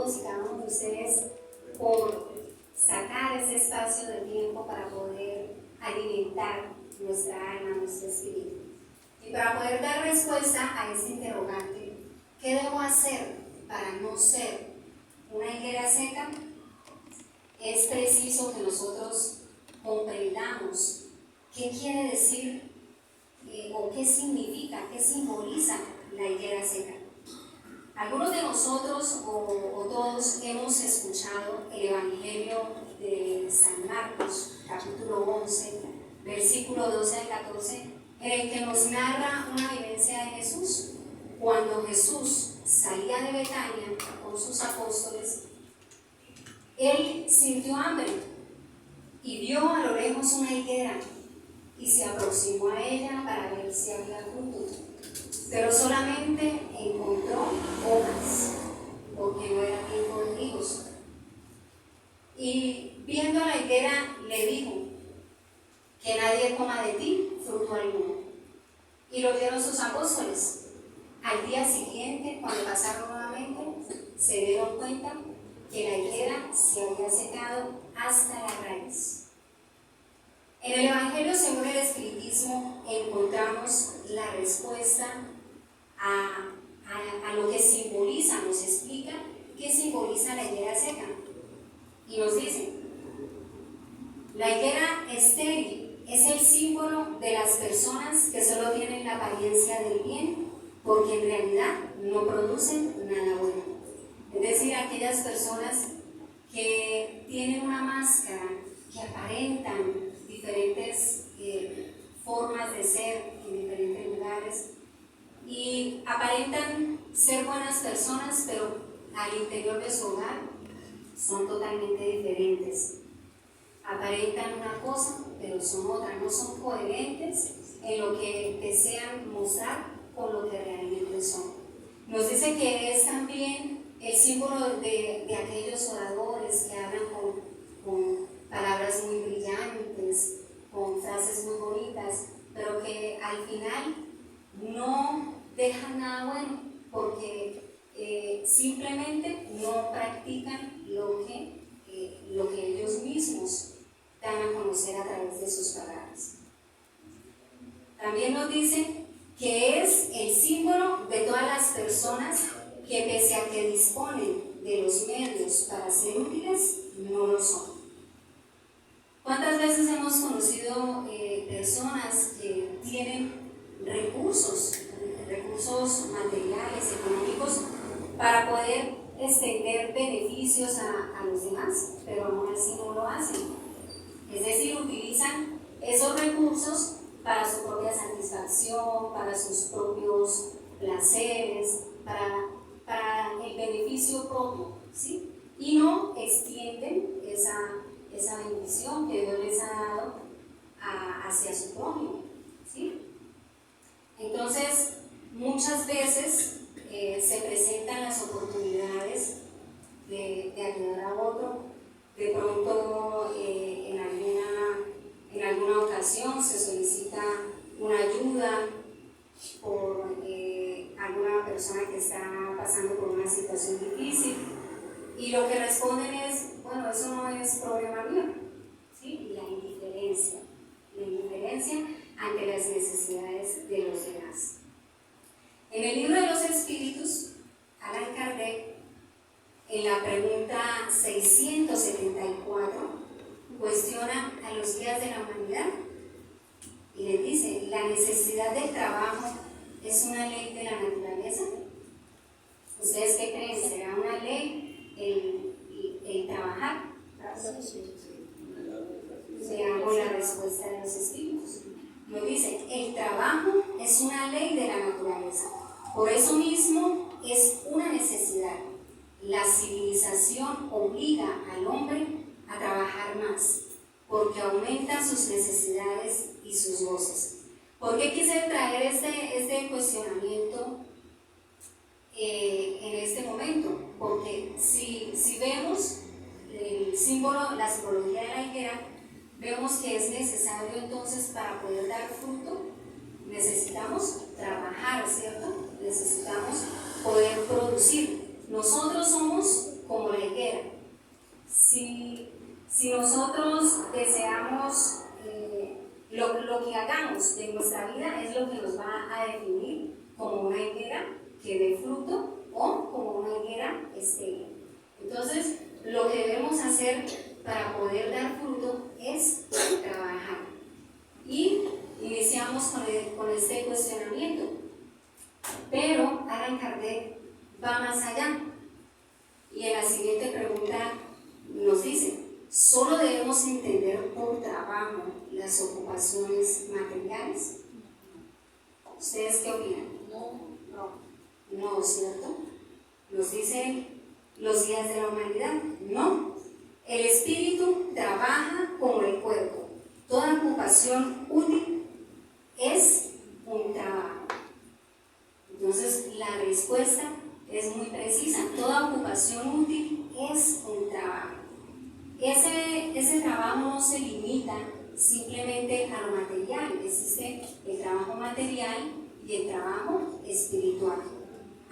todos y cada uno de ustedes por sacar ese espacio de tiempo para poder alimentar nuestra alma, nuestro espíritu. Y para poder dar respuesta a ese interrogante, ¿qué debo hacer para no ser una higuera seca? Es preciso que nosotros comprendamos qué quiere decir o qué significa, qué simboliza la higuera seca. Algunos de nosotros o todos hemos escuchado el Evangelio de San Marcos, capítulo 11, versículo 12 al 14, en el que nos narra una vivencia de Jesús. Cuando Jesús salía de Betania con sus apóstoles, él sintió hambre y vio a lo lejos una higuera y se aproximó a ella para ver si había fruto, pero solamente encontró hojas, porque no era tiempo de higos. Y viendo a la higuera le dijo: que nadie coma de ti fruto alguno. Y lo vieron sus apóstoles. Al día siguiente, cuando pasaron nuevamente, se dieron cuenta que la higuera se había secado hasta la raíz. En el Evangelio según el Espiritismo encontramos la respuesta a lo que simboliza, nos explica qué simboliza la higuera seca. Y nos dice: la higuera estéril es el símbolo de las personas que solo tienen la apariencia del bien, porque en realidad no producen nada bueno. Es decir, aquellas personas que tienen una máscara, que aparentan diferentes formas de ser en diferentes lugares y aparentan ser buenas personas, pero al interior de su hogar son totalmente diferentes. Aparentan una cosa, pero son otra, no son coherentes en lo que desean mostrar con lo que realmente son. Nos dice que es también el símbolo de aquellos oradores que hablan con palabras muy brillantes, con frases muy bonitas, pero que al final no dejan nada bueno, porque simplemente no practican lo que ellos mismos dan a conocer a través de sus palabras. También nos dice que es el símbolo de todas las personas que, pese a que disponen de los medios para ser útiles, no lo son. ¿Cuántas veces hemos conocido personas que tienen recursos materiales, económicos, para poder extender beneficios a los demás, pero aún así no lo hacen? Es decir, utilizan esos recursos para su propia satisfacción, para sus propios placeres, para el beneficio propio, ¿sí? Y no extienden esa bendición que Dios les ha dado hacia su prójimo, ¿sí? Entonces, muchas veces se presentan las oportunidades de ayudar a otro. De pronto, en alguna ocasión se solicita una ayuda por alguna persona que está pasando por una situación difícil, y lo que responden es: bueno, eso no es problema mío, ¿sí? La indiferencia ante las necesidades de los demás. En el libro de los Espíritus, Allan Kardec, en la pregunta 674, cuestiona a los guías de la humanidad y les dice: ¿la necesidad del trabajo es una ley de la naturaleza? ¿Ustedes qué creen? ¿Será una ley el trabajar? Veamos la respuesta de los espíritus. Lo dice: el trabajo es una ley de la naturaleza, por eso mismo es una necesidad. La civilización obliga al hombre a trabajar más, porque aumenta sus necesidades y sus goces. ¿Por qué quise traer este cuestionamiento en este momento? Porque si vemos el símbolo, la simbología de la higuera, vemos que es necesario entonces, para poder dar fruto, necesitamos trabajar, ¿cierto? Necesitamos poder producir. Nosotros somos como higuera. Si nosotros deseamos, lo que hagamos de nuestra vida es lo que nos va a definir como una higuera que dé fruto o como una higuera estéril. Entonces, lo que debemos hacer para poder dar fruto es trabajar. Y iniciamos con este cuestionamiento. Pero Allan Kardec va más allá. Y en la siguiente pregunta nos dice: ¿solo debemos entender por trabajo las ocupaciones materiales? ¿Ustedes qué opinan? No, ¿cierto? Nos dice los días de la humanidad. No. El espíritu trabaja como el cuerpo. Toda ocupación útil es un trabajo. Entonces, la respuesta es muy precisa. Toda ocupación útil es un trabajo. Ese trabajo no se limita simplemente a lo material. Existe el trabajo material y el trabajo espiritual.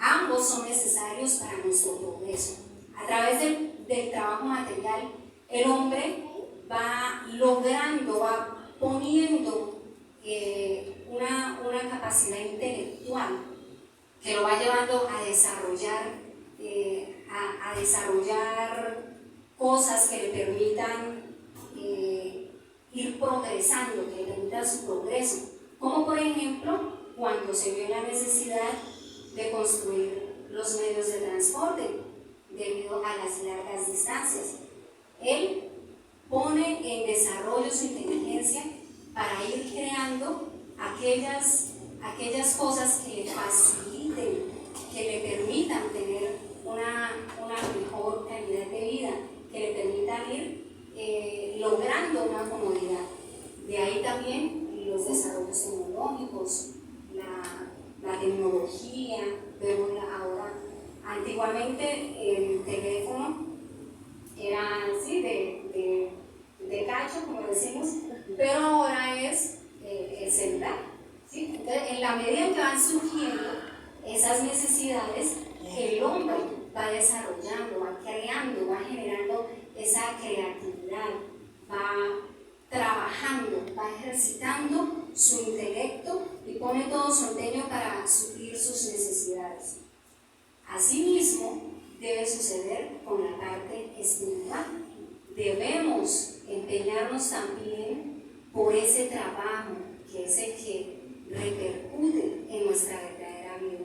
Ambos son necesarios para nuestro progreso. A través del trabajo material, el hombre va logrando, va poniendo una capacidad intelectual que lo va llevando a desarrollar cosas que le permitan ir progresando, que le permitan su progreso. Como por ejemplo, cuando se vio la necesidad de construir los medios de transporte debido a las largas distancias. Él pone en desarrollo su inteligencia para ir creando aquellas cosas que le faciliten, que le permitan tener una mejor calidad de vida, que le permitan ir logrando una comodidad. De ahí también los desarrollos tecnológicos, la tecnología. Vemos ahora, antiguamente el teléfono era así de cacho, como decimos, pero ahora es el celular, ¿sí? Entonces, en la medida en que van surgiendo esas necesidades, el hombre va desarrollando, va creando, va generando esa creatividad, va trabajando, va ejercitando su intelecto y pone todo su empeño para suplir sus necesidades. Asimismo, debe suceder con la parte espiritual. Debemos empeñarnos también por ese trabajo que es el que repercute en nuestra verdadera vida.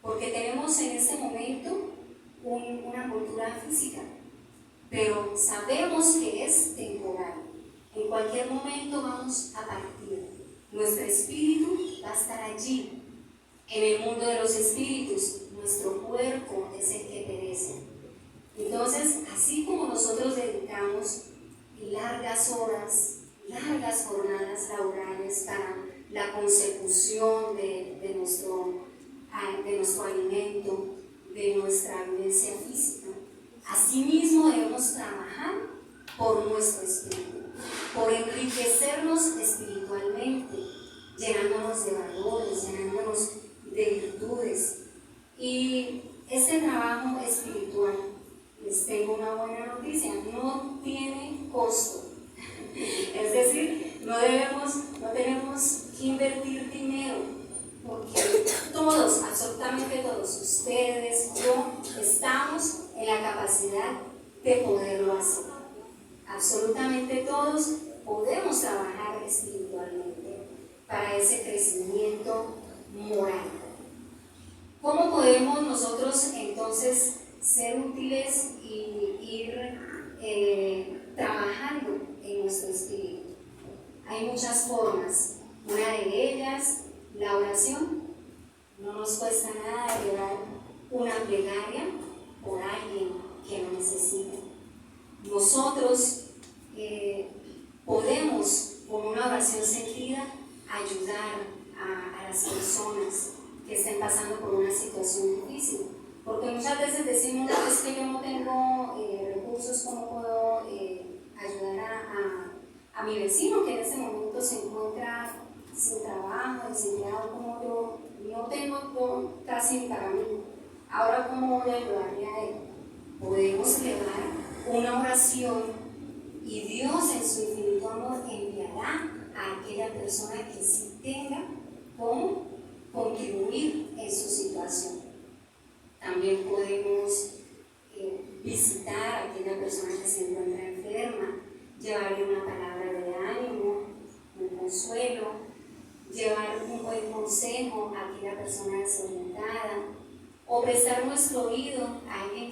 Porque tenemos en este momento una cultura física, pero sabemos que es temporal. En cualquier momento vamos a partir. Nuestro espíritu va a estar allí, en el mundo de los espíritus. Nuestro cuerpo es el que perece. Entonces, así como nosotros dedicamos largas horas, largas jornadas laborales para la consecución de nuestro alimento, de nuestra vivencia física, asimismo debemos trabajar por nuestro espíritu, por enriquecernos espiritualmente, llenándonos de valores, llenándonos de virtudes. Y este trabajo espiritual, les tengo una buena noticia, no tiene costo. Es decir, no tenemos que invertir dinero, porque todos, absolutamente todos, ustedes, yo, estamos en la capacidad de poderlo hacer. Absolutamente todos podemos trabajar espiritualmente para ese crecimiento moral. ¿Cómo podemos nosotros entonces ser útiles y ir trabajando en nuestro espíritu? Hay muchas formas. Una de ellas, la oración. No nos cuesta nada llevar una plegaria por alguien que lo necesita. Nosotros podemos, con una oración sentida, ayudar a las personas que estén pasando por una situación difícil. Porque muchas veces decimos, es que yo no tengo recursos, ¿cómo puedo ayudar a mi vecino que en este momento se encuentra sin trabajo, desempleado? Como yo no tengo casi ni para mí, ahora ¿cómo voy a ayudarle a él? Podemos elevar una oración y Dios en su infinito amor enviará a aquella persona que sí tenga cómo contribuir en su situación. También podemos visitar a aquella persona que se encuentra enferma, llevarle una palabra de ánimo, un consuelo, llevar un buen consejo a aquella persona desorientada, o prestar nuestro oído a alguien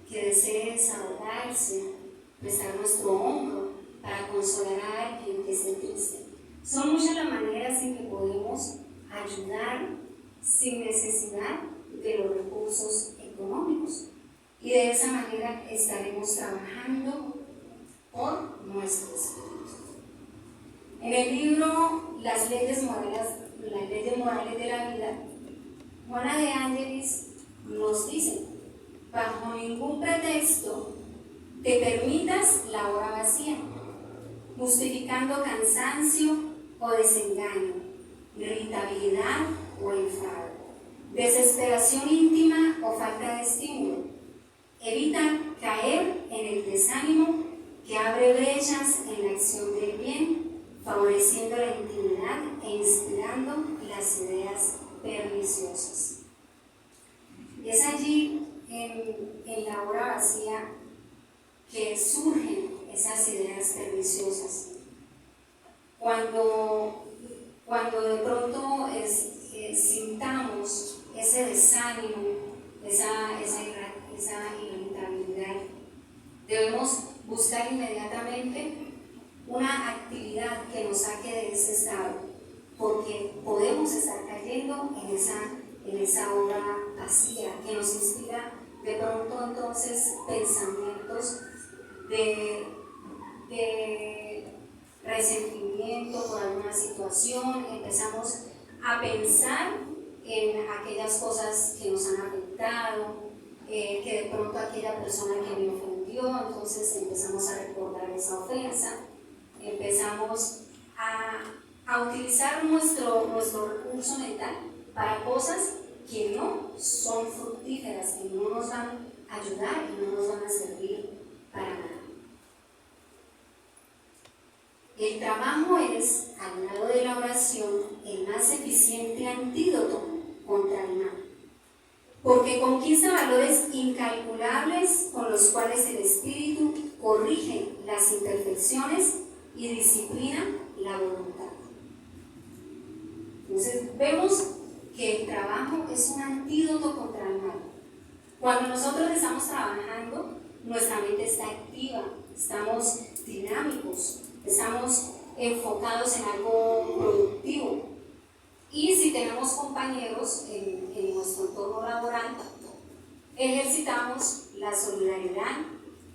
que desee desahogarse, prestar nuestro hombro para consolar a alguien que esté triste. Son muchas las maneras en que podemos ayudar sin necesidad de los recursos económicos. Y de esa manera estaremos trabajando por nuestro espíritu. En el libro Las leyes morales de la vida, Juana de Ángelis nos dice: bajo ningún pretexto te permitas la hora vacía, justificando cansancio o desengaño, irritabilidad o enfado, desesperación íntima o falta de estímulo. Evita caer en el desánimo que abre brechas en la acción del bien, favoreciendo la intimidad e inspirando las ideas perniciosas. Es allí en la hora vacía que surgen esas ideas perniciosas. Cuando de pronto sintamos ese desánimo, esa irritabilidad, debemos buscar inmediatamente una actividad que nos saque de ese estado, porque podemos estar cayendo en esa hora vacía que nos inspira de pronto entonces pensamientos de resentimiento por alguna situación. Empezamos a pensar en aquellas cosas que nos han afectado, que de pronto aquella persona que me ofendió, entonces empezamos a recordar esa ofensa, empezamos a utilizar nuestro recurso mental para cosas que no son fructíferas, que no nos van a ayudar y no nos van a servir para nada. El trabajo es, al lado de la oración, el más eficiente antídoto contra el mal, porque conquista valores incalculables con los cuales el espíritu corrige las imperfecciones y disciplina la voluntad. Entonces vemos que el trabajo es un antídoto contra el mal. Cuando nosotros estamos trabajando, nuestra mente está activa, estamos dinámicos, estamos enfocados en algo productivo. Y si tenemos compañeros en nuestro entorno laboral, ejercitamos la solidaridad,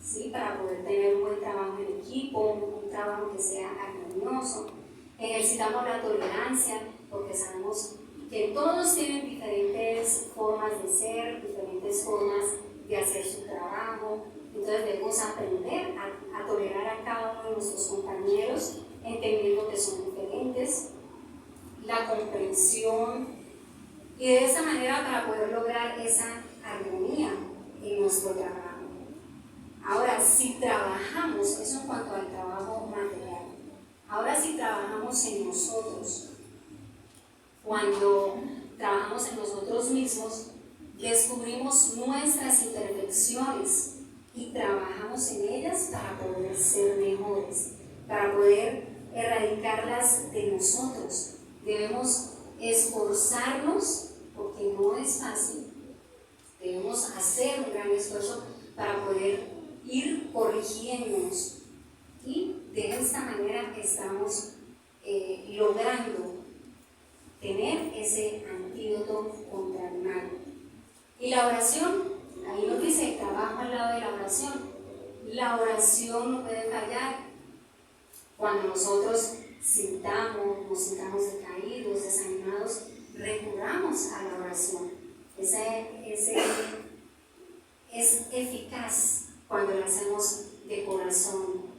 ¿sí?, para poder tener un buen trabajo en equipo, un trabajo que sea armonioso. Ejercitamos la tolerancia, porque sabemos que todos tienen diferentes formas de ser, diferentes formas de hacer su trabajo. Entonces debemos aprender a tolerar a cada uno de nuestros compañeros, entendiendo que son diferentes, la comprensión, y de esta manera para poder lograr esa armonía en nuestro trabajo. Ahora, si trabajamos, eso en cuanto al trabajo material, ahora si trabajamos en nosotros, cuando trabajamos en nosotros mismos, descubrimos nuestras imperfecciones y trabajamos en ellas para poder ser mejores, para poder erradicarlas de nosotros. Debemos esforzarnos, porque no es fácil. Debemos hacer un gran esfuerzo para poder ir corrigiéndonos, y de esta manera estamos logrando tener ese antídoto contra el mal. Y la oración, ahí nos dice el trabajo al lado de la oración. La oración no puede fallar. Cuando nosotros nos sintamos decaídos, desanimados, recurramos a la oración. Es eficaz cuando lo hacemos de corazón.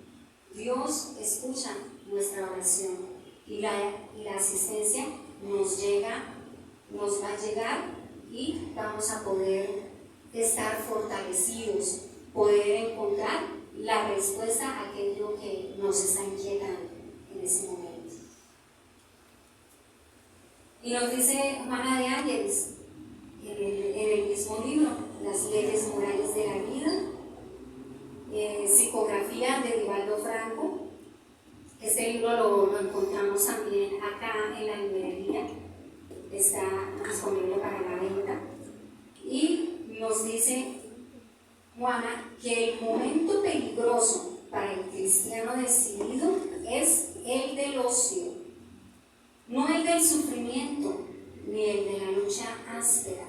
Dios escucha nuestra oración y la asistencia nos va a llegar, y vamos a poder estar fortalecidos, poder encontrar la respuesta a aquello que nos está inquietando en ese momento. Y nos dice Juana de Ángeles en el mismo libro, Las leyes morales de la vida, psicografía de Divaldo Franco. Este libro lo encontramos también acá en la librería, está disponible para la venta. Y nos dice Juana que el momento peligroso para el cristiano decidido es el del ocio, no el del sufrimiento ni el de la lucha áspera.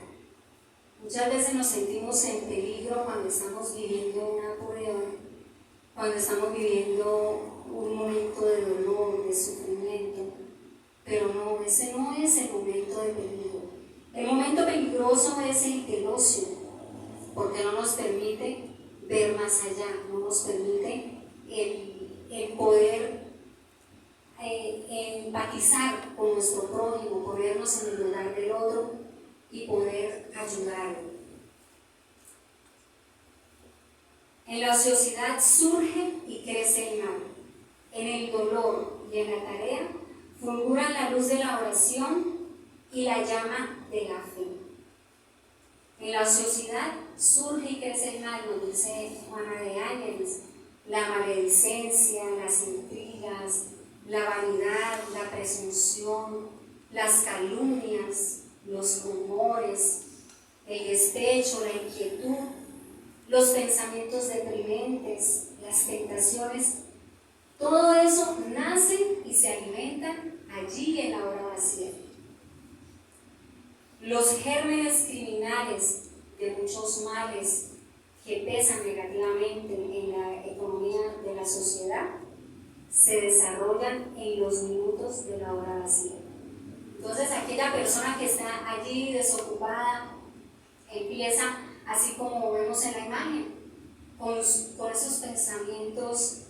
Muchas veces nos sentimos en peligro cuando estamos viviendo una prueba, cuando estamos viviendo un momento de dolor, de sufrimiento, pero no, ese no es el momento de peligro. El momento peligroso es el del ocio, porque no nos permite ver más allá, no nos permite el poder empatizar con nuestro prójimo, ponernos en el lugar del otro y poder ayudarlo. En la ociosidad surge y crece el mal. En el dolor y en la tarea fulgura la luz de la oración y la llama de la fe. En la ociosidad surge y crece el mal, nos dice Juana de Ángeles, la maledicencia, las intrigas, la vanidad, la presunción, las calumnias, los rumores, el despecho, la inquietud, los pensamientos deprimentes, las tentaciones. Todo eso nace y se alimenta allí en la hora vacía. Los gérmenes criminales de muchos males que pesan negativamente en la economía de la sociedad se desarrollan en los minutos de la hora vacía. Entonces aquella persona que está allí desocupada empieza, así como vemos en la imagen, con esos pensamientos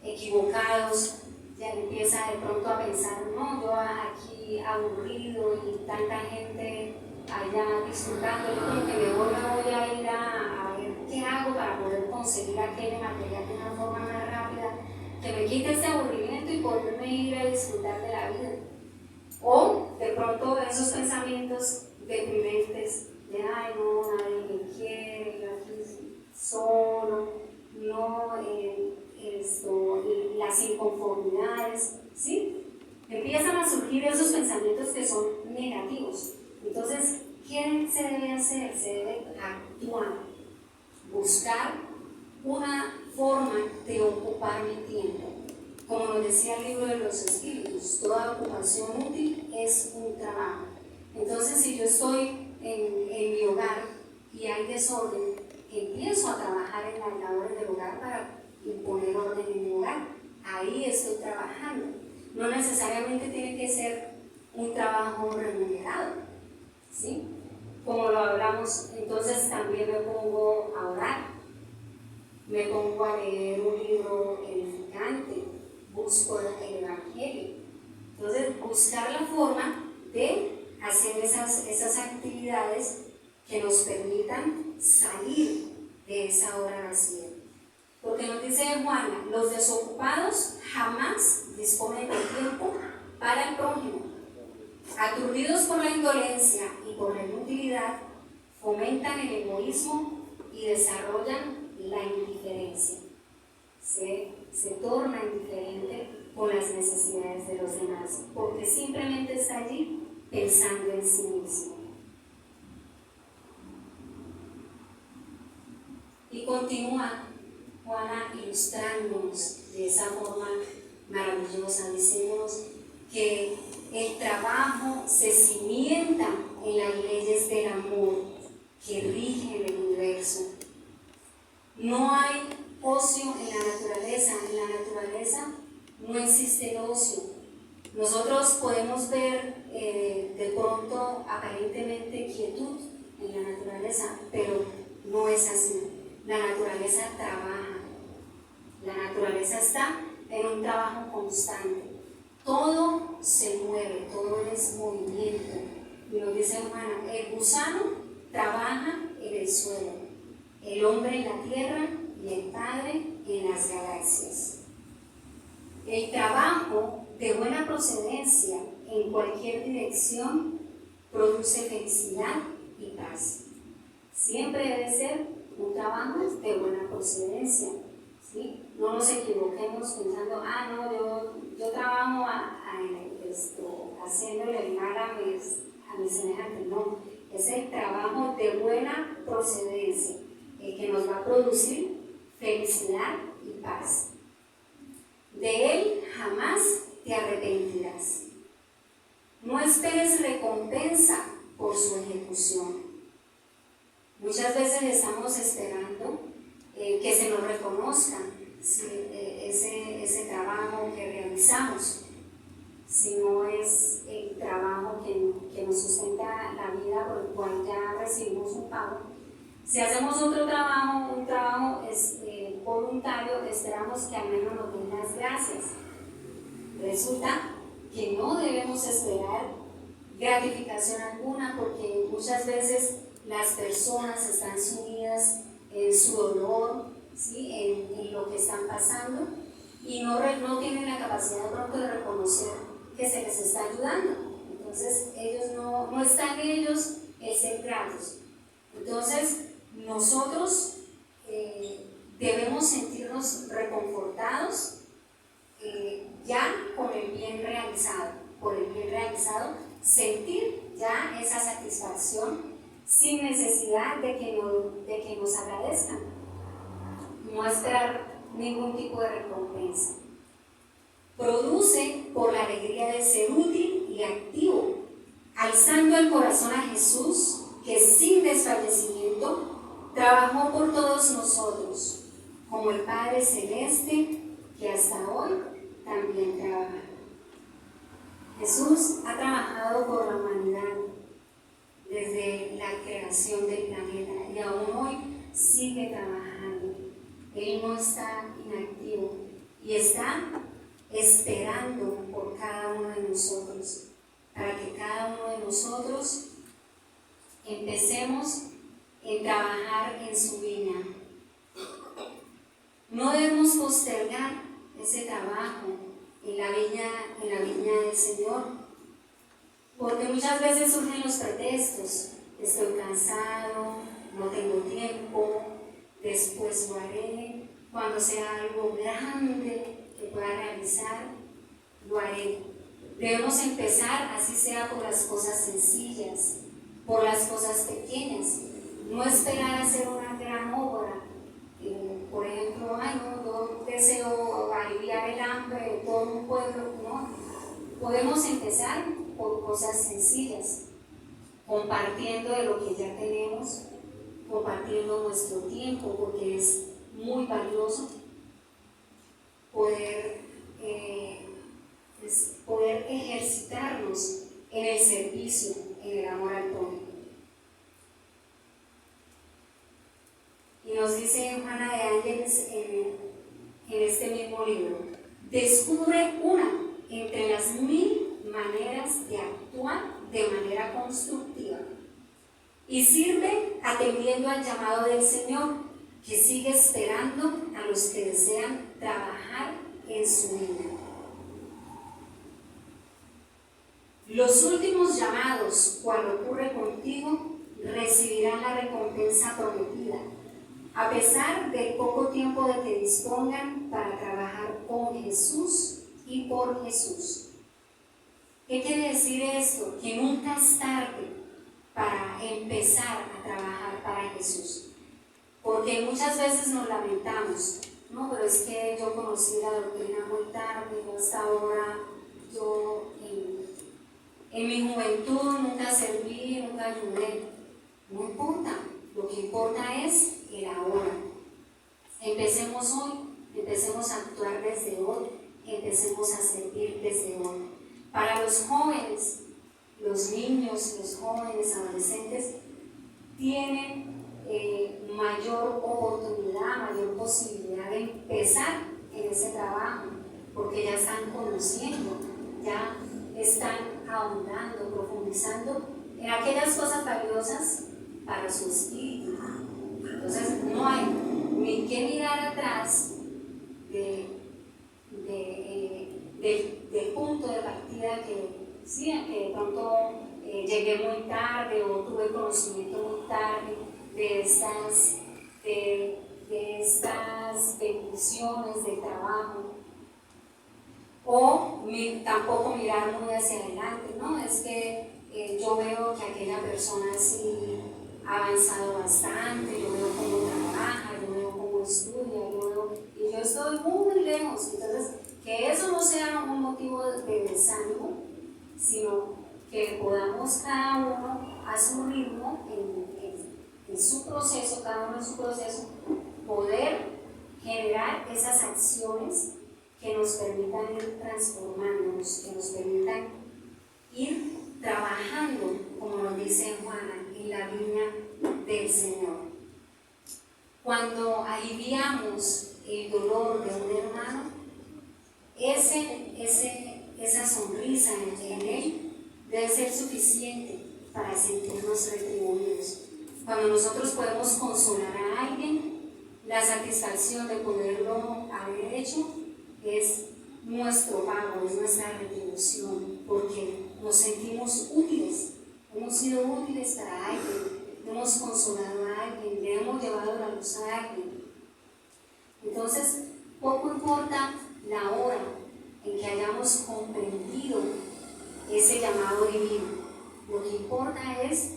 equivocados, ya empieza de pronto a pensar, no, yo aquí aburrido y tanta gente allá disfrutando, yo como que mejor me voy a ir a ver qué hago para poder conseguir aquel material de una forma más rápida, que me quite este aburrimiento y poderme ir a disfrutar de la vida. O de pronto esos pensamientos deprimentes de ay no, nadie me quiere, yo aquí solo, no, las inconformidades, ¿sí? Empiezan a surgir esos pensamientos que son negativos. Entonces, ¿qué se debe hacer? Se debe actuar, buscar una forma de ocupar mi tiempo. Como nos decía el libro de los espíritus, toda ocupación útil es un trabajo. Entonces, si yo estoy en mi hogar y hay desorden, empiezo a trabajar en las labores del hogar para imponer orden en mi hogar. Ahí estoy trabajando. No necesariamente tiene que ser un trabajo remunerado, ¿sí? Como lo hablamos, entonces también me pongo a orar, me pongo a leer un libro edificante, busco el Evangelio. Entonces, buscar la forma de hacer esas actividades que nos permitan salir de esa hora vacía. Porque nos dice Juana, los desocupados jamás disponen de tiempo para el prójimo. Aturdidos por la indolencia y por la inutilidad, fomentan el egoísmo y desarrollan la indiferencia. Se torna indiferente con las necesidades de los demás, porque simplemente está allí pensando en sí mismo. Y continúa Juana ilustrándonos de esa forma maravillosa, diciéndonos que el trabajo se cimienta en las leyes del amor que rigen el universo. No hay ocio en la naturaleza no existe el ocio. Nosotros podemos ver de pronto aparentemente quietud en la naturaleza, pero no es así. La naturaleza trabaja, la naturaleza está en un trabajo constante. Todo se mueve, todo es movimiento. Y nos dice Juana, el gusano trabaja en el suelo, el hombre en la tierra y el Padre en las galaxias. El trabajo de buena procedencia en cualquier dirección produce felicidad y paz. Siempre debe ser un trabajo de buena procedencia, ¿sí? No nos equivoquemos pensando, no, yo trabajo haciéndole el mal a mis semejantes. No, es el trabajo de buena procedencia el que nos va a producir felicidad y paz. De él jamás te arrepentirás. No esperes recompensa por su ejecución. Muchas veces estamos esperando que se nos reconozca ese trabajo que realizamos, si no es el trabajo que nos sustenta la vida por el cual ya recibimos un pago. Si hacemos otro trabajo, un trabajo voluntario, esperamos que al menos nos den las gracias. Resulta que no debemos esperar gratificación alguna, porque muchas veces las personas están sumidas en su dolor, ¿sí? en lo que están pasando, y no tienen la capacidad de pronto de reconocer que se les está ayudando. Entonces no está en ellos el ser gratos. Entonces nosotros debemos sentirnos reconfortados ya con el bien realizado, por el bien realizado, sentir ya esa satisfacción sin necesidad de que nos agradezcan, no esperar ningún tipo de recompensa. Produce por la alegría de ser útil y activo, alzando el corazón a Jesús, que sin desfallecimiento trabajó por todos nosotros, como el Padre Celeste, que hasta hoy también trabaja. Jesús ha trabajado por la humanidad desde la creación del planeta y aún hoy sigue trabajando. Él no está inactivo y está esperando por cada uno de nosotros, para que cada uno de nosotros empecemos en trabajar en su viña. No debemos postergar ese trabajo en la viña del Señor, porque muchas veces surgen los pretextos: estoy cansado, no tengo tiempo, después lo haré, cuando sea algo grande que pueda realizar, lo haré. Debemos empezar, así sea por las cosas sencillas, por las cosas pequeñas, no esperar hacer una gran obra. Por ejemplo, yo deseo aliviar el hambre de todo un pueblo. No, podemos empezar por cosas sencillas, compartiendo de lo que ya tenemos, compartiendo nuestro tiempo, porque es muy valioso poder ejercitarnos en el servicio, en el amor al prójimo. Y nos dice Juana de Ángeles en este mismo libro: descubre una entre las 1000 maneras de actuar de manera constructiva y sirve atendiendo al llamado del Señor, que sigue esperando a los que desean trabajar en su vida. Los últimos llamados, cuando ocurre contigo, recibirán la recompensa prometida, a pesar del poco tiempo de que dispongan para trabajar con Jesús y por Jesús. ¿Qué quiere decir esto? Que nunca es tarde para empezar a trabajar para Jesús. Porque muchas veces nos lamentamos: no, pero es que yo conocí la doctrina muy tarde, yo hasta ahora, yo en mi juventud nunca serví, nunca ayudé. No importa, lo que importa es el ahora. Empecemos hoy, empecemos a actuar desde hoy, empecemos a servir desde hoy. Para los jóvenes, los niños, los jóvenes, adolescentes, tienen mayor oportunidad, mayor posibilidad de empezar en ese trabajo, porque ya están conociendo, ya están ahondando, profundizando en aquellas cosas valiosas para su espíritu. Entonces no hay ni en qué mirar atrás del punto de partida que de pronto llegué muy tarde o tuve conocimiento muy tarde de estas bendiciones del trabajo. O tampoco mirar muy hacia adelante, ¿no? Es que yo veo que aquella persona sí ha avanzado bastante, yo veo cómo trabaja, yo veo cómo estudia, y yo estoy muy lejos. Entonces, que eso no sea un motivo de desánimo, sino que podamos cada uno a su ritmo, en su proceso, cada uno en su proceso, poder generar esas acciones que nos permitan ir transformándonos, que nos permitan ir trabajando, como nos dice Juana, en la viña del Señor. Cuando aliviamos el dolor de un hermano, esa sonrisa en él debe ser suficiente para sentirnos retribuidos. Cuando nosotros podemos consolar a alguien, la satisfacción de poderlo haber hecho es nuestro pago, es nuestra retribución, porque nos sentimos útiles, hemos sido útiles para alguien, hemos consolado a alguien, le hemos llevado la luz a alguien. Entonces, poco importa la hora en que hayamos comprendido ese llamado divino, lo que importa es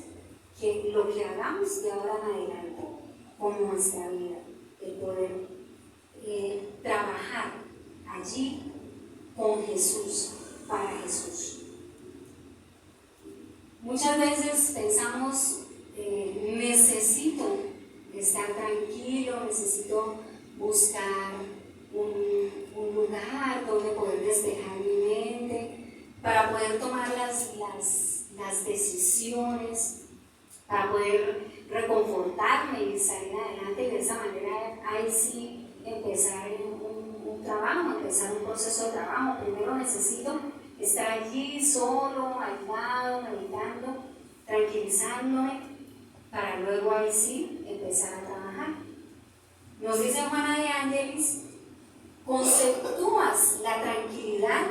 que lo que hagamos de ahora en adelante con nuestra vida, el poder trabajar allí con Jesús, para Jesús. Muchas veces pensamos, necesito estar tranquilo, necesito buscar un lugar donde poder despejar mi mente, para poder tomar las decisiones, para poder reconfortarme y salir adelante, y de esa manera ahí sí empezar un trabajo, empezar un proceso de trabajo. Primero necesito estar allí solo, aislado, meditando, tranquilizándome, para luego ahí sí empezar a trabajar. Nos dice Juana de Ángelis, conceptúas la tranquilidad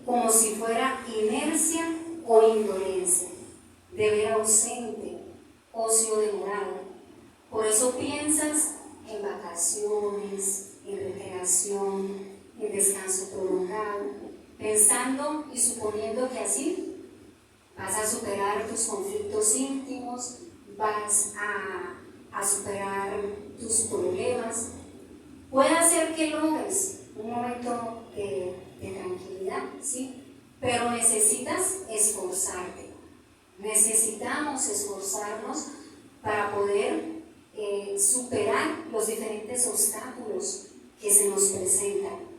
como si fuera inercia o indolencia, deber ausente, ocio demorado. Por eso piensas en vacaciones, en recreación, en descanso prolongado, pensando y suponiendo que así vas a superar tus conflictos íntimos, vas a superar tus problemas. Puede ser que logres un momento de tranquilidad, ¿sí? Pero necesitas esforzarte. Necesitamos esforzarnos para poder superar los diferentes obstáculos que se nos presentan.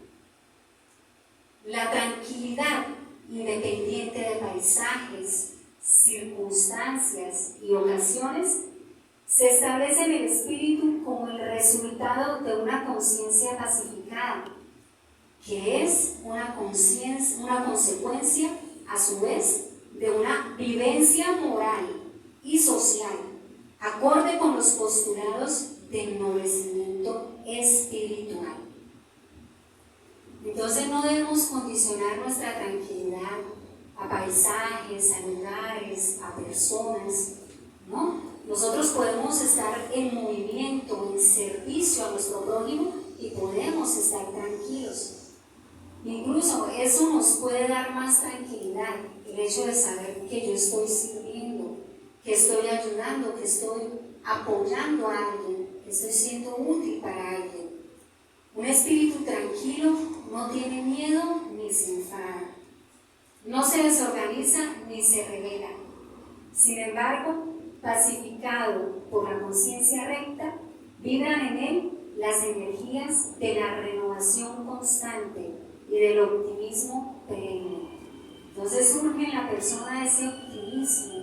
La tranquilidad, independiente de paisajes, circunstancias y ocasiones, se establece en el espíritu como el resultado de una conciencia pacificada, que es una consecuencia, a su vez, de una vivencia moral y social, acorde con los postulados del ennoblecimiento espiritual. Entonces no debemos condicionar nuestra tranquilidad a paisajes, a lugares, a personas, ¿no? Nosotros podemos estar en movimiento, en servicio a nuestro prójimo, y podemos estar tranquilos. Incluso eso nos puede dar más tranquilidad, el hecho de saber que yo estoy sirviendo, que estoy ayudando, que estoy apoyando a alguien, que estoy siendo útil para alguien. Un espíritu tranquilo no tiene miedo ni se enfada, no se desorganiza ni se revela. Sin embargo, pacificado por la conciencia recta, vibran en él las energías de la renovación constante y del optimismo perenne. Entonces surge en la persona ese optimismo,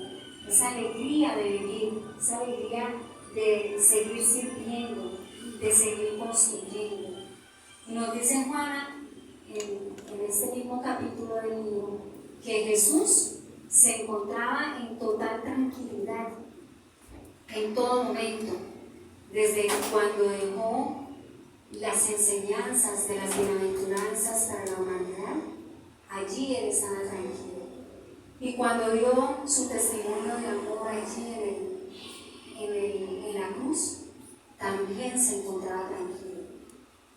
esa alegría de vivir, esa alegría de seguir sirviendo, de seguir construyendo. Y nos dice Juana en este mismo capítulo del libro que Jesús se encontraba en total tranquilidad en todo momento, desde cuando dejó las enseñanzas de las bienaventuranzas para la humanidad, allí Él estaba tranquilo. Y cuando dio su testimonio de amor allí en la cruz, también se encontraba tranquilo.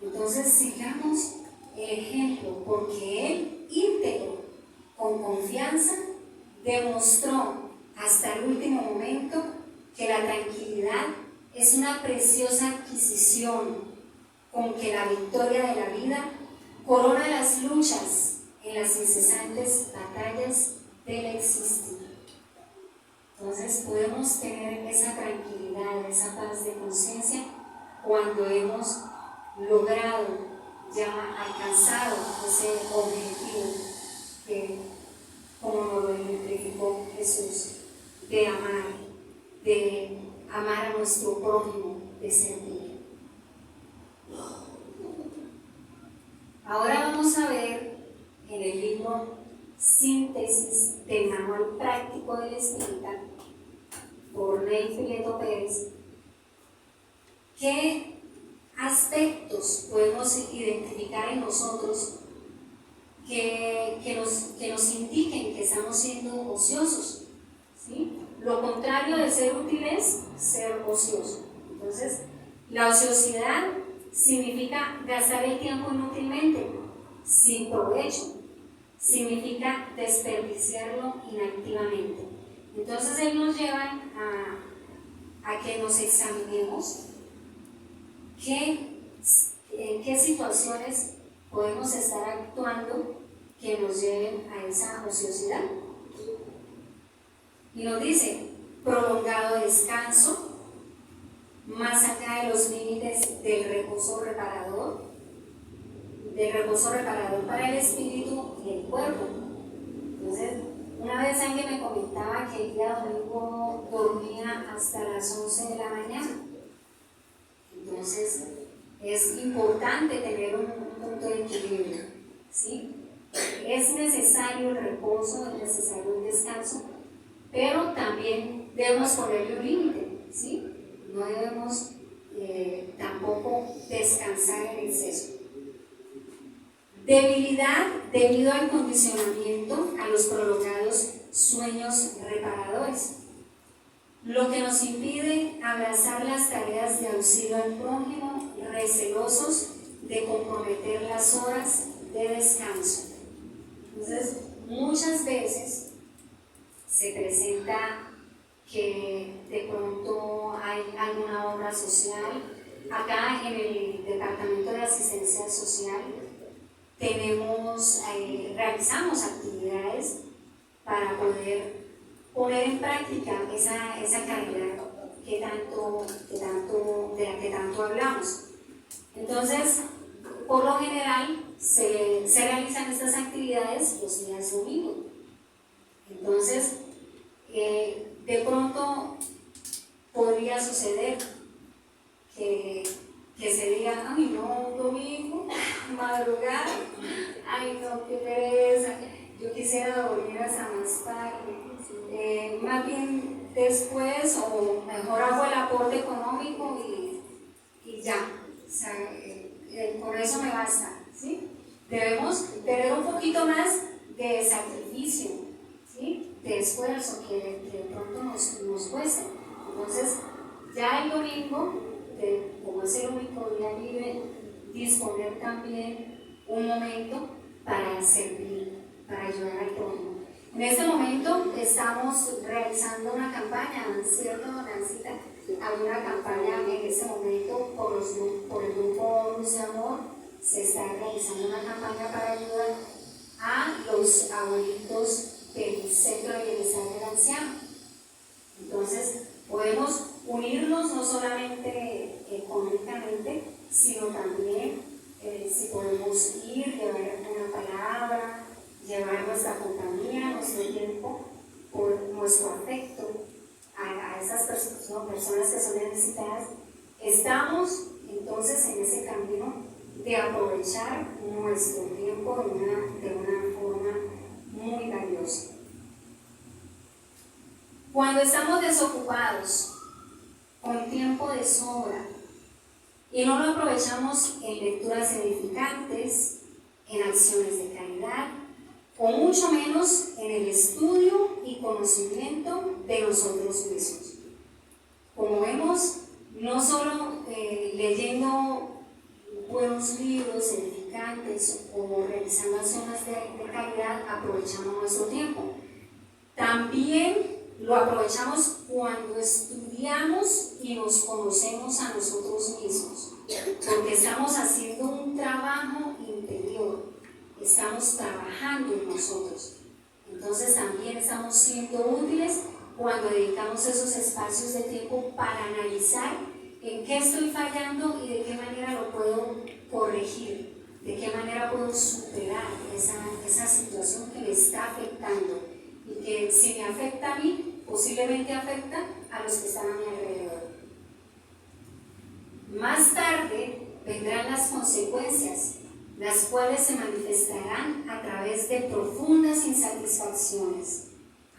Entonces sigamos el ejemplo, porque Él, íntegro, con confianza, demostró hasta el último momento que la tranquilidad es una preciosa adquisición con que la victoria de la vida corona las luchas en las incesantes batallas del existir. Entonces podemos tener esa tranquilidad, esa paz de conciencia cuando hemos logrado, ya alcanzado ese objetivo que, como nos lo identificó Jesús, de amar a nuestro prójimo, de servir. Ahora vamos a ver en el libro Síntesis del Manual Práctico del Espírita, por Rey Fileto Pérez, qué aspectos podemos identificar en nosotros que nos indiquen que estamos siendo ociosos, ¿sí? Lo contrario de ser útil es ser ocioso. Entonces, la ociosidad significa gastar el tiempo inútilmente, sin provecho. Significa desperdiciarlo inactivamente. Entonces, Él nos lleva a que nos examinemos en qué situaciones podemos estar actuando que nos lleven a esa ociosidad. Y nos dice, prolongado descanso, más allá de los límites del reposo reparador para el espíritu y el cuerpo. Entonces, una vez alguien me comentaba que el día domingo dormía hasta las 11 de la mañana. Entonces, es importante tener un punto de equilibrio, ¿sí? Es necesario el reposo, es necesario el descanso, pero también debemos ponerle un límite, ¿sí? No debemos tampoco descansar en exceso. Debilidad debido al condicionamiento a los prolongados sueños reparadores, lo que nos impide abrazar las tareas de auxilio al prójimo, recelosos de comprometer las horas de descanso. Entonces, muchas veces se presenta que de pronto hay alguna obra social. Acá en el Departamento de Asistencia Social realizamos actividades para poder poner en práctica esa caridad de la que tanto hablamos. Entonces, por lo general, se realizan estas actividades los días domingos. Entonces, de pronto podría suceder que se diga, ay no, un domingo, madrugar, ay no, qué pereza, yo quisiera dormir hasta más tarde, más bien después, o mejor hago el aporte económico y ya, o sea, con eso me basta, ¿sí? Debemos tener un poquito más de sacrificio, ¿sí? De esfuerzo que de pronto nos cuesta. Entonces, ya el domingo, como es el único día libre, disponer también un momento para servir, para ayudar al prójimo. En este momento estamos realizando una campaña, ¿cierto, Nancita? Hay una campaña en este momento por el grupo Luz de Amor. Se está realizando una campaña para ayudar a los abuelitos del Centro de Bienestar del Anciano. Entonces, podemos unirnos no solamente económicamente, sino también si podemos ir, llevar una palabra, llevar nuestra compañía, nuestro tiempo, por nuestro afecto a esas personas que son necesitadas. Estamos entonces en ese camino de aprovechar nuestro tiempo de una forma muy valiosa. Cuando estamos desocupados, con tiempo de sobra y no lo aprovechamos en lecturas edificantes, en acciones de caridad, o mucho menos en el estudio y conocimiento de nosotros mismos. Como vemos, no solo leyendo buenos libros edificantes o realizando acciones de caridad aprovechamos nuestro tiempo. También lo aprovechamos cuando estudiamos y nos conocemos a nosotros mismos, porque estamos haciendo un trabajo interior, estamos trabajando en nosotros. Entonces también estamos siendo útiles cuando dedicamos esos espacios de tiempo para analizar en qué estoy fallando y de qué manera lo puedo corregir, de qué manera puedo superar esa situación que me está afectando y que si me afecta a mí, posiblemente afecta a los que están a mi alrededor. Más tarde vendrán las consecuencias, las cuales se manifestarán a través de profundas insatisfacciones,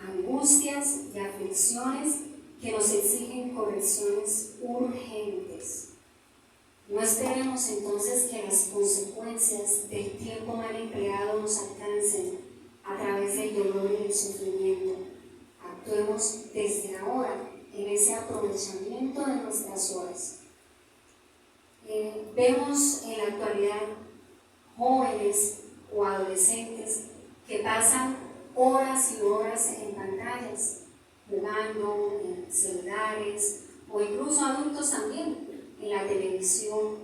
angustias y aflicciones que nos exigen correcciones urgentes. No esperemos entonces que las consecuencias del tiempo mal empleado nos alcancen a través del dolor y del sufrimiento. Actuemos desde ahora en ese aprovechamiento de nuestras horas. Vemos en la actualidad jóvenes o adolescentes que pasan horas y horas en pantallas, jugando en celulares, o incluso adultos también, en la televisión.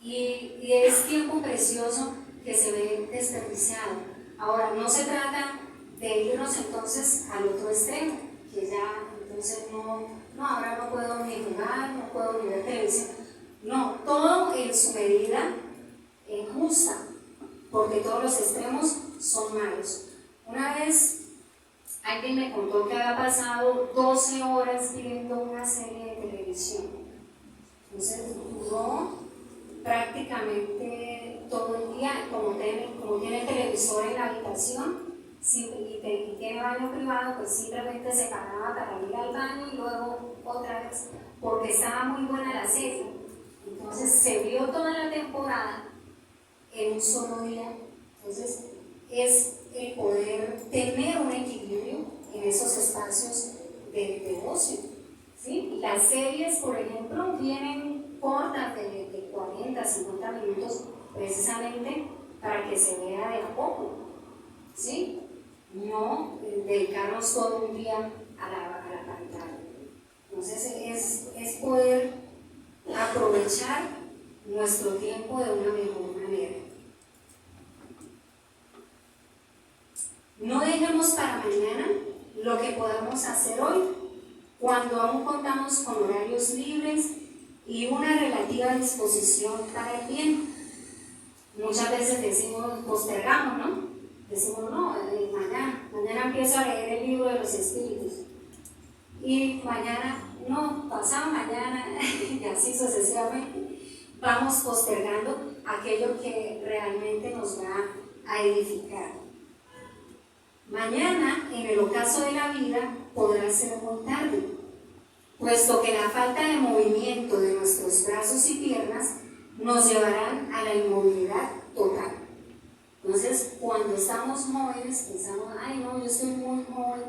Y es tiempo precioso que se ve desperdiciado. Ahora, no se trata de irnos entonces al otro extremo, que ya entonces ahora no puedo ni jugar, no puedo ni ver televisión. No, todo en su medida justa, porque todos los extremos son malos. Una vez alguien me contó que había pasado 12 horas viendo una serie de televisión. Entonces duró prácticamente todo el día, como tiene televisor en la habitación y tiene baño privado, pues simplemente se paraba para ir al baño y luego otra vez, porque estaba muy buena la serie. Entonces se vio toda la temporada en un solo día. Entonces es el poder tener un equilibrio en esos espacios de ocio, ¿sí? Las series, por ejemplo, vienen cortas de 40, 50 minutos precisamente para que se vea de a poco, ¿sí? No dedicarnos todo un día a la pantalla. Entonces es poder aprovechar nuestro tiempo de una mejor manera. No dejemos para mañana lo que podamos hacer hoy, cuando aún contamos con horarios libres y una relativa disposición para el bien. Muchas veces postergamos, ¿no? Decimos, mañana empiezo a leer el libro de los espíritus. Y mañana, pasado mañana, y así sucesivamente, vamos postergando aquello que realmente nos va a edificar. Mañana, en el ocaso de la vida, podrá ser muy tarde, puesto que la falta de movimiento de nuestros brazos y piernas nos llevarán a la inmovilidad total. Entonces, cuando estamos jóvenes, pensamos, yo estoy muy joven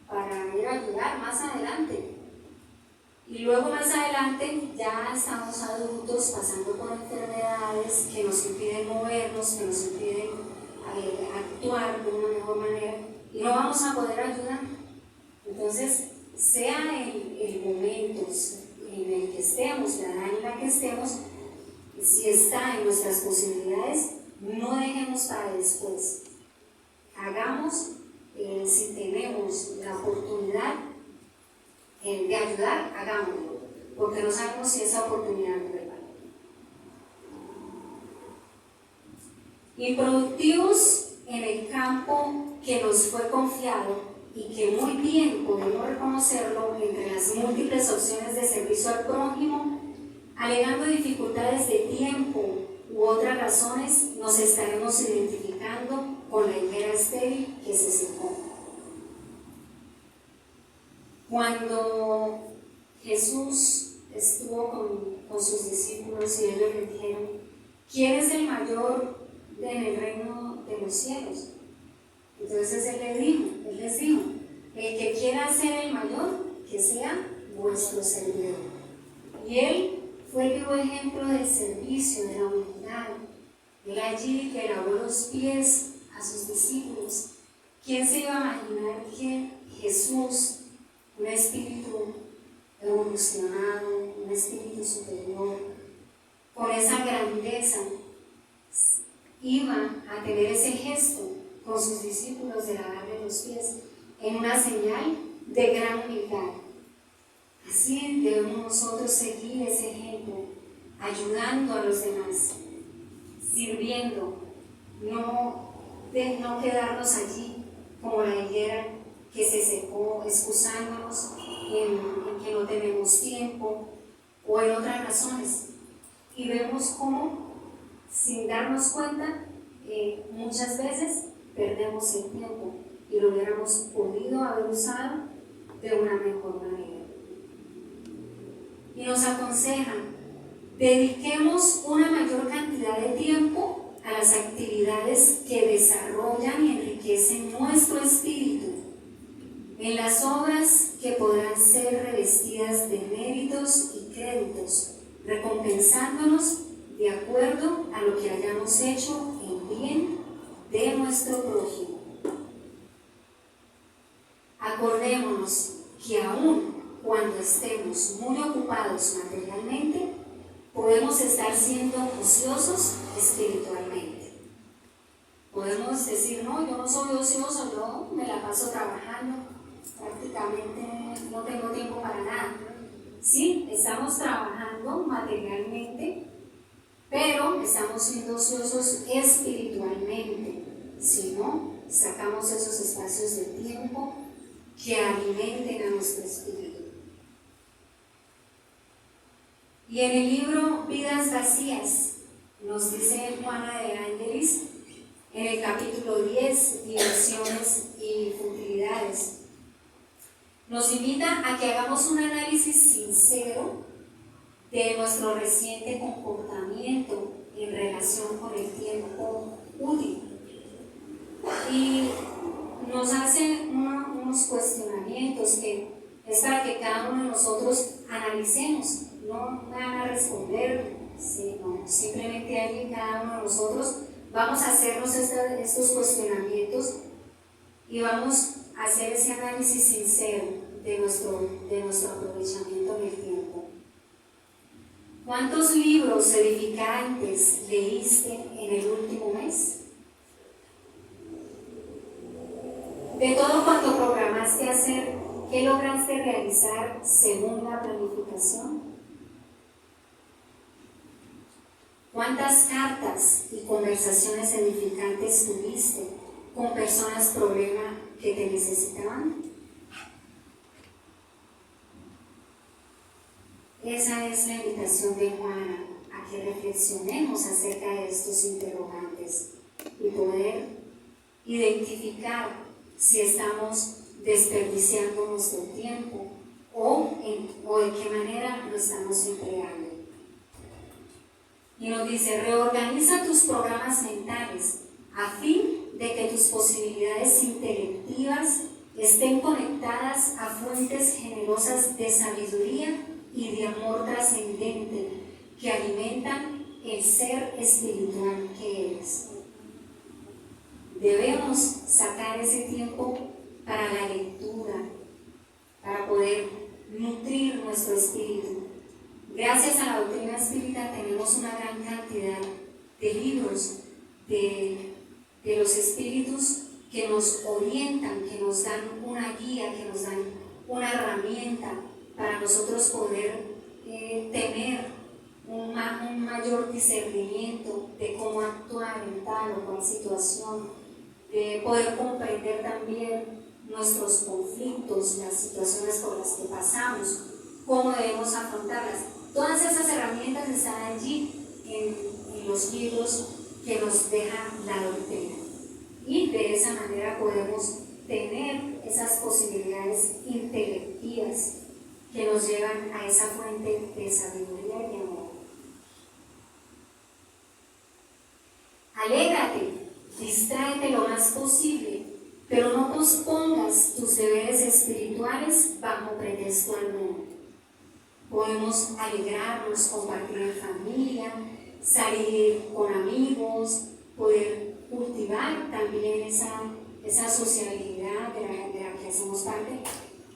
para ir a ayudar más adelante. Y luego más adelante ya estamos adultos pasando por enfermedades que nos impiden movernos, que nos impiden actuar de una mejor manera y no vamos a poder ayudar. Entonces, sea el momento en el que estemos, la edad en la que estemos, si está en nuestras posibilidades, no dejemos para después. Hagamos, si tenemos la oportunidad de ayudar, hagámoslo, porque no sabemos si esa oportunidad nos regala. Improductivos en el campo que nos fue confiado y que muy bien podemos reconocerlo entre las múltiples opciones de servicio al prójimo, alegando dificultades de tiempo u otras razones, nos estaremos identificando con la higuera estéril que se secó. Cuando Jesús estuvo con sus discípulos, discípulos y ellos le dijeron: ¿quién es el mayor en el reino de los cielos? Entonces él les dijo: el que quiera ser el mayor, que sea vuestro servidor. Y él fue el vivo ejemplo del servicio, de la humildad. Él allí que lavó los pies a sus discípulos. ¿Quién se iba a imaginar que Jesús, un espíritu evolucionado, un espíritu superior, con esa grandeza, iba a tener ese gesto con sus discípulos de lavarle los pies en una señal de gran humildad? Así debemos nosotros seguir ese ejemplo, ayudando a los demás, sirviendo, no quedarnos allí como la higuera que se secó, excusándonos en que no tenemos tiempo o en otras razones. Y vemos cómo, sin darnos cuenta, muchas veces perdemos el tiempo y lo hubiéramos podido haber usado de una mejor manera. Y nos aconsejan: dediquemos una mayor cantidad de tiempo a las actividades que desarrollan y enriquecen nuestro espíritu, en las obras que podrán ser revestidas de méritos y créditos, recompensándonos de acuerdo a lo que hayamos hecho en bien de nuestro prójimo. Acordémonos que aún cuando estemos muy ocupados materialmente, podemos estar siendo ociosos espiritualmente. Podemos decir: no, yo no soy ocioso, yo me la paso trabajando, prácticamente no tengo tiempo para nada. Sí, estamos trabajando materialmente, pero estamos siendo ociosos espiritualmente si no sacamos esos espacios de tiempo que alimenten a nuestro espíritu. Y en el libro Vidas Vacías nos dice Juana de Ángelis, en el capítulo 10, diversiones y futilidades, nos invita a que hagamos un análisis sincero de nuestro reciente comportamiento en relación con el tiempo útil. Y nos hace unos cuestionamientos que es para que cada uno de nosotros analicemos. No me van a responder, sino simplemente allí cada uno de nosotros vamos a hacernos estos cuestionamientos y vamos a hacer ese análisis sincero de nuestro aprovechamiento en el tiempo. ¿Cuántos libros edificantes leíste en el último mes? De todo cuanto programaste hacer, ¿qué lograste realizar según la planificación? ¿Cuántas cartas y conversaciones edificantes tuviste con personas problema que te necesitaban? Esa es la invitación de Juana, a que reflexionemos acerca de estos interrogantes y poder identificar si estamos desperdiciando nuestro tiempo o de qué manera lo estamos empleando. Y nos dice: reorganiza tus programas mentales a fin de que tus posibilidades intelectivas estén conectadas a fuentes generosas de sabiduría y de amor trascendente que alimentan el ser espiritual que eres. Debemos sacar ese tiempo para la lectura, para poder nutrir nuestro espíritu. Gracias a la doctrina espírita tenemos una gran cantidad de libros de los espíritus que nos orientan, que nos dan una guía, que nos dan una herramienta para nosotros poder tener un mayor discernimiento de cómo actuar en tal o cual situación, de poder comprender también nuestros conflictos, las situaciones por las que pasamos, cómo debemos afrontarlas. Todas esas herramientas están allí en los libros que nos deja la doctrina. Y de esa manera podemos tener esas posibilidades intelectivas que nos llevan a esa fuente de sabiduría y amor. Alégrate, distráete lo más posible, pero no pospongas tus deberes espirituales bajo pretexto alguno. Podemos alegrarnos, compartir en familia, salir con amigos, poder cultivar también esa sociabilidad de la que hacemos parte,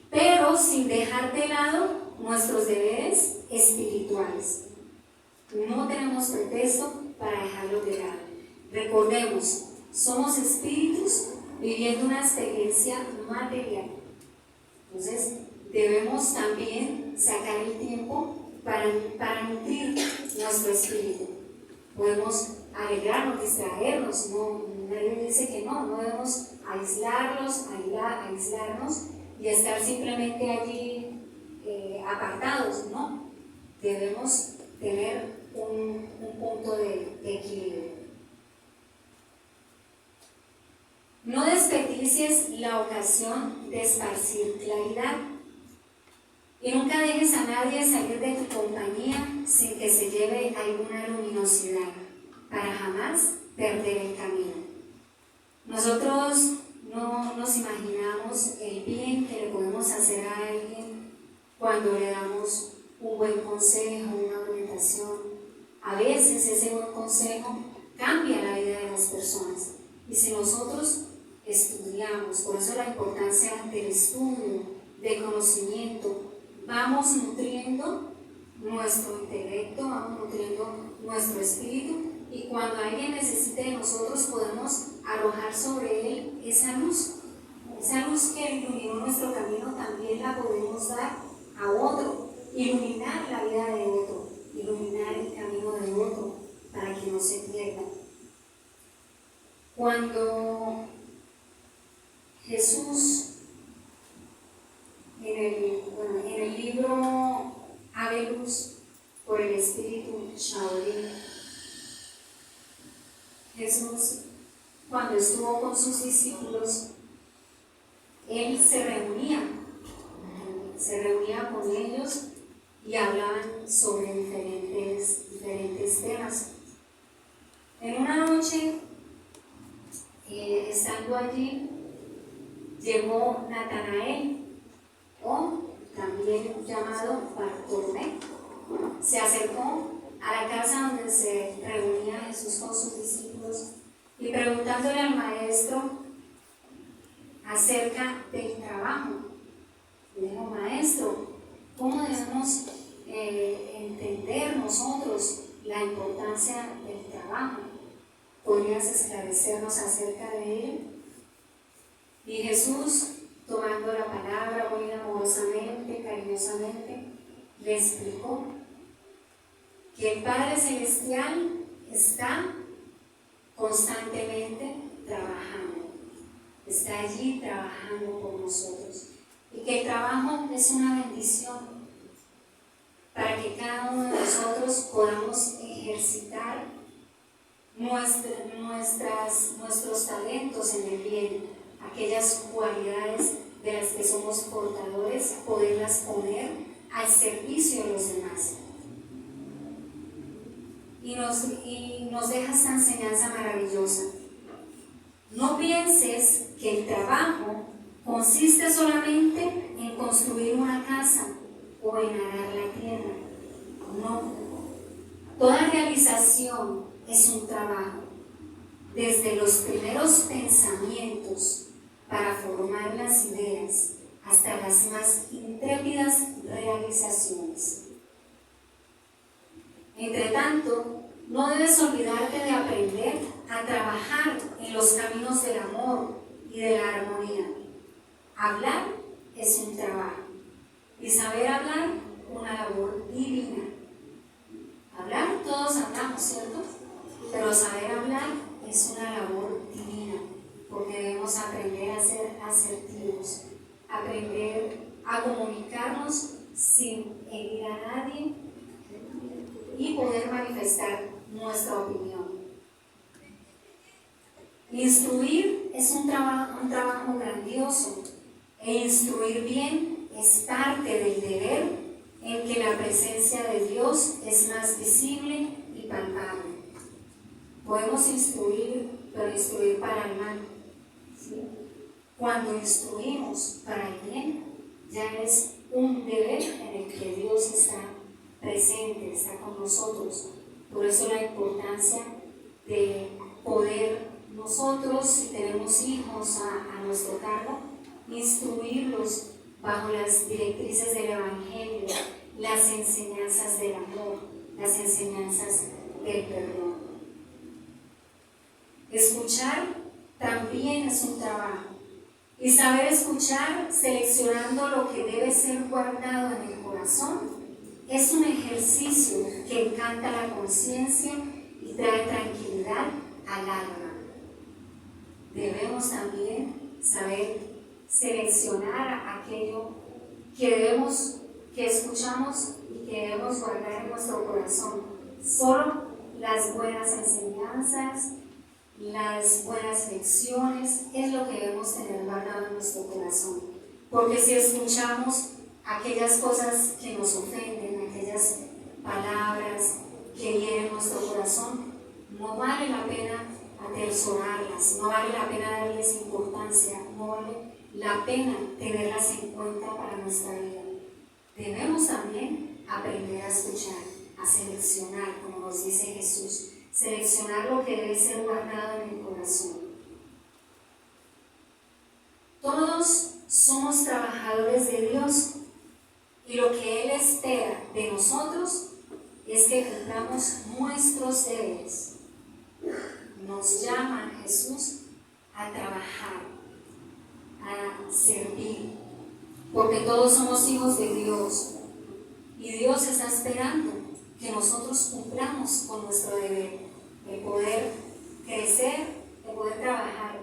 pero sin dejar de lado nuestros deberes espirituales. No tenemos pretexto para dejarlos de lado. Recordemos, somos espíritus viviendo una experiencia material. Entonces, debemos también sacar el tiempo para nutrir nuestro espíritu. Podemos alegrarnos, distraernos, nadie dice que no debemos aislarnos y estar simplemente allí apartados, no. Debemos tener un punto de equilibrio. No desperdicies la ocasión de esparcir claridad y nunca dejes a nadie salir de tu compañía sin que se lleve alguna luminosidad para jamás perder el camino. Nosotros no nos imaginamos el bien que le podemos hacer a alguien cuando le damos un buen consejo, una orientación. A veces ese buen consejo cambia la vida de las personas. Y si nosotros estudiamos, por eso la importancia del estudio, del conocimiento, vamos nutriendo nuestro intelecto, vamos nutriendo nuestro espíritu, y cuando alguien necesite de nosotros podemos arrojar sobre él esa luz que iluminó nuestro camino, también la podemos dar a otro, iluminar la vida de otro, iluminar el camino de otro para que no se pierda. Cuando Jesús, en el libro Ave Luz por el Espíritu Shaolin, Jesús, cuando estuvo con sus discípulos, él se reunía con ellos y hablaban sobre diferentes temas. En una noche, estando allí, llegó Natanael, o también llamado Bartolomé. Se acercó a la casa donde se reunía Jesús con sus discípulos y preguntándole al maestro acerca del trabajo. Le dijo: maestro, ¿cómo debemos entender nosotros la importancia del trabajo? ¿Podrías esclarecernos acerca de ello? Y Jesús, tomando la palabra muy amorosamente, cariñosamente, le explicó que el Padre Celestial está constantemente trabajando, está allí trabajando por nosotros, y que el trabajo es una bendición para que cada uno de nosotros podamos ejercitar nuestros talentos en el bien, aquellas cualidades de las que somos portadores, poderlas poner al servicio de los demás. Y nos deja esta enseñanza maravillosa. No pienses que el trabajo consiste solamente en construir una casa o en arar la tierra. No. Toda realización es un trabajo, desde los primeros pensamientos para formar las ideas hasta las más intrépidas realizaciones. Entre tanto, no debes olvidarte de aprender a trabajar en los caminos del amor y de la armonía. Hablar es un trabajo y saber hablar una labor divina. Hablar, todos hablamos, ¿cierto? Pero saber hablar es una labor divina, porque debemos aprender a ser asertivos, aprender a comunicarnos sin herir a nadie y poder manifestar nuestra opinión. Instruir es un trabajo grandioso, e instruir bien es parte del deber en que la presencia de Dios es más visible y palpable. Podemos instruir, pero instruir para el mal, ¿sí? Cuando instruimos para el bien, ya es un deber en el que Dios está presente, está con nosotros. Por eso la importancia de poder nosotros, si tenemos hijos a nuestro cargo, instruirlos bajo las directrices del Evangelio, las enseñanzas del amor, las enseñanzas del perdón. Escuchar también es un trabajo. Y saber escuchar, seleccionando lo que debe ser guardado en el corazón, es un ejercicio que encanta la conciencia y trae tranquilidad al alma. Debemos también saber seleccionar aquello que escuchamos y que debemos guardar en nuestro corazón. Solo las buenas enseñanzas, las buenas lecciones es lo que debemos tener guardado en nuestro corazón. Porque si escuchamos aquellas cosas que nos ofenden, aquellas palabras que hieren nuestro corazón, no vale la pena atesorarlas, no vale la pena darles importancia, no vale la pena tenerlas en cuenta para nuestra vida. Debemos también aprender a escuchar, a seleccionar, como nos dice Jesús, seleccionar lo que debe ser guardado en el corazón. Todos somos trabajadores de Dios y lo que Él espera de nosotros es que cumplamos nuestros deberes. Nos llama Jesús a trabajar, a servir, porque todos somos hijos de Dios y Dios está esperando que nosotros cumplamos con nuestro deber, de poder crecer, de poder trabajar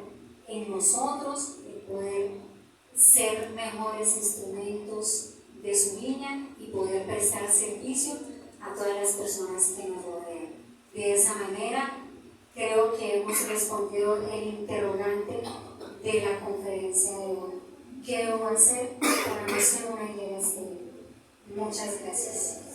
en nosotros, de poder ser mejores instrumentos de su viña y poder prestar servicio a todas las personas que nos rodean. De esa manera, creo que hemos respondido el interrogante de la conferencia de hoy. ¿Qué debo hacer para no ser una iglesia estéril? Muchas gracias.